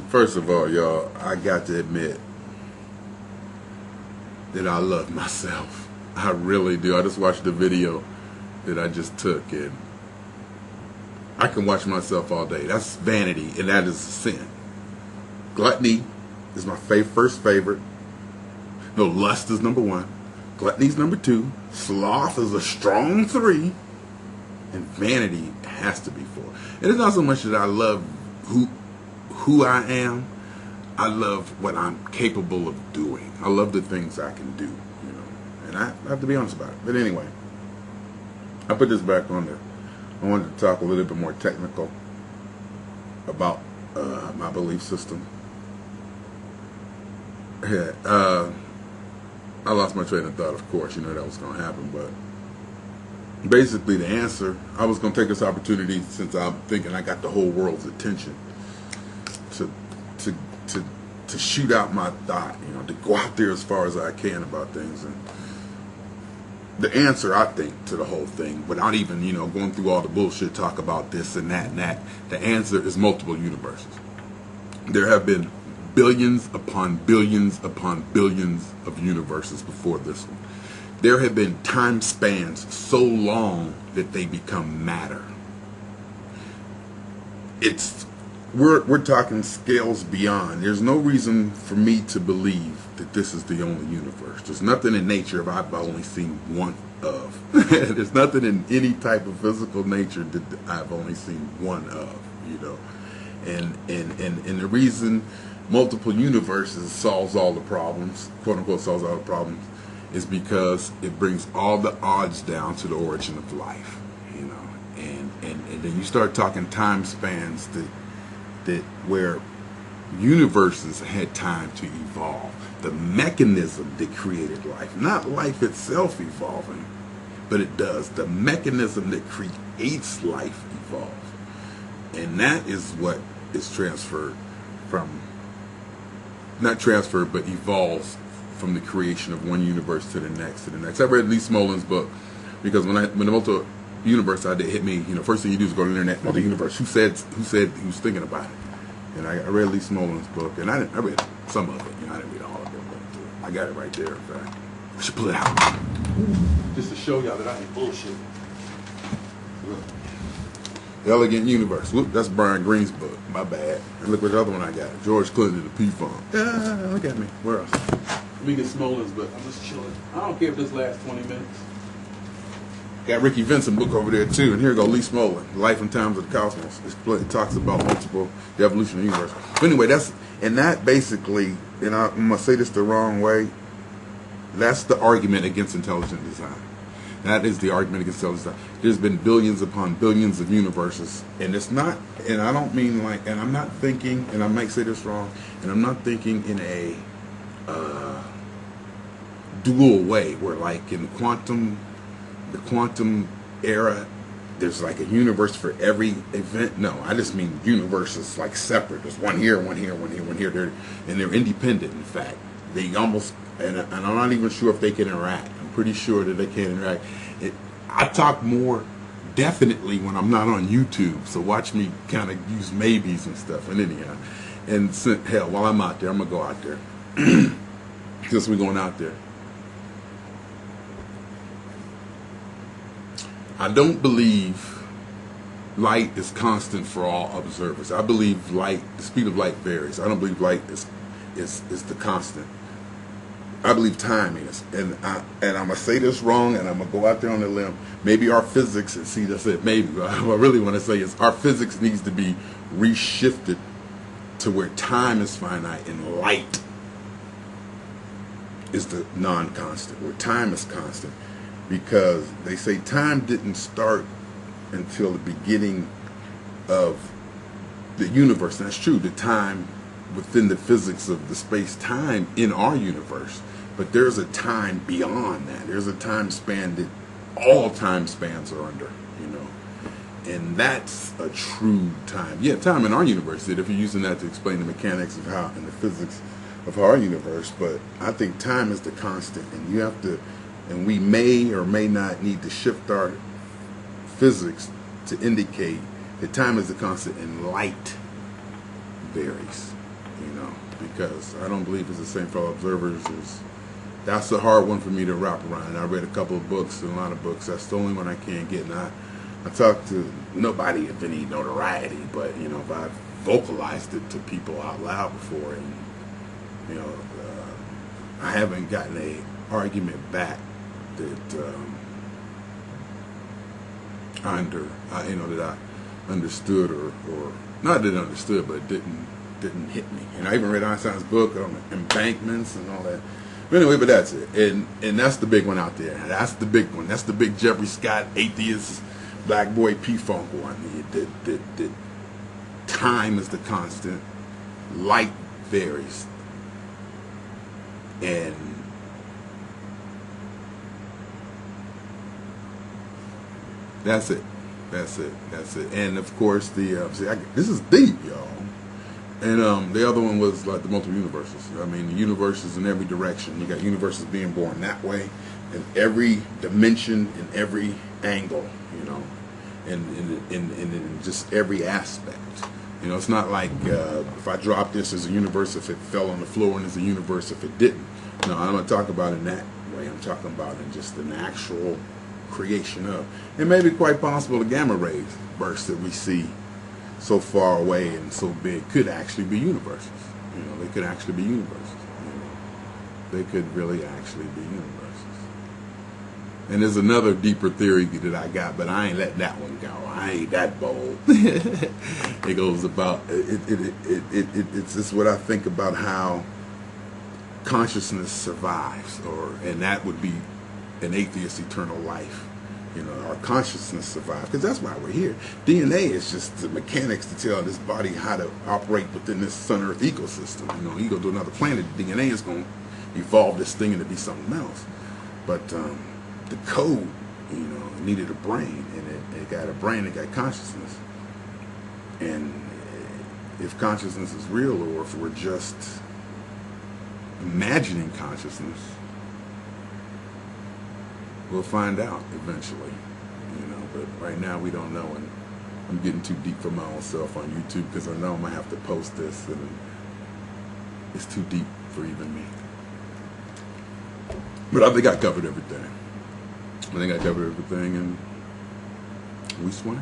First of all, y'all, I got to admit that I love myself. I really do. I just watched the video that I just took, and I can watch myself all day. That's vanity, and that is a sin. Gluttony is my first favorite. No, lust is number 1. Gluttony's number 2. Sloth is a strong 3. And vanity has to be 4. And it's not so much that I love who I am. I love what I'm capable of doing. I love the things I can do, you know. And I have to be honest about it. But anyway, I put this back on there. I wanted to talk a little bit more technical about my belief system. Yeah, I lost my train of thought, of course. You know that was going to happen, but basically the answer, I was going to take this opportunity, since I'm thinking I got the whole world's attention, to shoot out my thought, you know, to go out there as far as I can about things. And the answer, I think, to the whole thing, without even, you know, going through all the bullshit talk about this and that, the answer is multiple universes. There have been billions upon billions upon billions of universes before this one. There have been time spans so long that they become matter. We're talking scales beyond. There's no reason for me to believe that this is the only universe. There's nothing in nature I've only seen one of. There's nothing in any type of physical nature that I've only seen one of, you know. And the reason multiple universes solves all the problems, quote unquote solves all the problems, is because it brings all the odds down to the origin of life, you know. And then you start talking time spans that where universes had time to evolve. The mechanism that created life, not life itself evolving, but it does. The mechanism that creates life evolves. And that is what is transferred from, not transferred, but evolves from the creation of one universe to the next, to the next. I read Lee Smolin's book, because when the multi-universe idea hit me, you know, first thing you do is go to the internet, multi-universe. Who said he was thinking about it? And I read Lee Smolin's book, and I read some of it. You know, I didn't read all of it, but I got it right there. In fact, I should pull it out just to show y'all that I ain't bullshit. Look. The Elegant Universe. Whoop, that's Brian Greene's book. My bad. And look what the other one I got. George Clinton and the P-Funk. Look at me. Where else? Let me get Smolin's book. I'm just chilling. I don't care if this lasts 20 minutes. Got Ricky Vincent book over there too, and here go Lee Smolin, Life and Times of the Cosmos. It talks about the evolution of the universe. But anyway, that basically, and I'm gonna say this the wrong way, that's the argument against intelligent design. That is the argument against intelligent design. There's been billions upon billions of universes, and it's not, and I don't mean like, and I'm not thinking, and I might say this wrong, and I'm not thinking in a dual way, where like in the quantum era, there's like a universe for every event. No, I just mean universes like separate. There's one here, one here, one here, one here. They're independent, in fact. They almost, and I'm not even sure if they can interact. I'm pretty sure that they can interact. I talk more definitely when I'm not on YouTube, so watch me kind of use maybes and stuff. And anyhow, and hell, while I'm out there, I'm going to go out there. Since we're going out there. I don't believe light is constant for all observers. I believe light, the speed of light varies. I don't believe light is the constant. I believe time is. And I'm going to say this wrong, and I'm going to go out there on a limb. Maybe our physics, and see, that's it, maybe. What I really want to say is our physics needs to be reshifted to where time is finite and light is the non-constant, where time is constant. Because they say time didn't start until the beginning of the universe. And that's true, the time within the physics of the space-time in our universe. But there's a time beyond that. There's a time span that all time spans are under, you know. And that's a true time. Yeah, time in our universe, if you're using that to explain the mechanics of how, and the physics of our universe. But I think time is the constant, and you have to, and we may or may not need to shift our physics to indicate that time is the constant and light varies. you know, because I don't believe it's the same for all observers. That's a hard one for me to wrap around. And I read a couple of books and a lot of books. That's the only one I can't get. And I talked to nobody of any notoriety, but, you know, I've vocalized it to people out loud before, and, you know, I haven't gotten a argument back that you know, that I understood or not that I understood, but it didn't hit me. And I even read Einstein's book on embankments and all that. But anyway, but that's it. And that's the big one out there. That's the big one. That's the big Jeffrey Scott, atheist, black boy P-Funk one. That time is the constant. Light varies. And that's it. That's it. That's it. And of course, this is deep, y'all. And the other one was like the multiple universes. I mean, the universes in every direction. You got universes being born that way, in every dimension, in every angle, you know, and in just every aspect. You know, it's not like if I drop this as a universe, if it fell on the floor, and as a universe if it didn't. No, I'm not talking about it in that way. I'm talking about in just an actual creation of. It may be quite possible the gamma rays bursts that we see so far away and so big could actually be universes. You know, they could actually be universes. You know, they could really actually be universes. And there's another deeper theory that I got, but I ain't letting that one go. I ain't that bold. It goes about it's just what I think about how consciousness survives, and that would be an atheist eternal life. You know, our consciousness survives, because that's why we're here. DNA is just the mechanics to tell this body how to operate within this Sun-Earth ecosystem. You know, you go to another planet, DNA is going to evolve this thing into be something else. But the code, you know, needed a brain, and it got a brain, it got consciousness. And if consciousness is real, or if we're just imagining consciousness, we'll find out eventually, you know, but right now we don't know, and I'm getting too deep for my own self on YouTube, because I know I'm going to have to post this, and it's too deep for even me. But I think I covered everything. And we swing.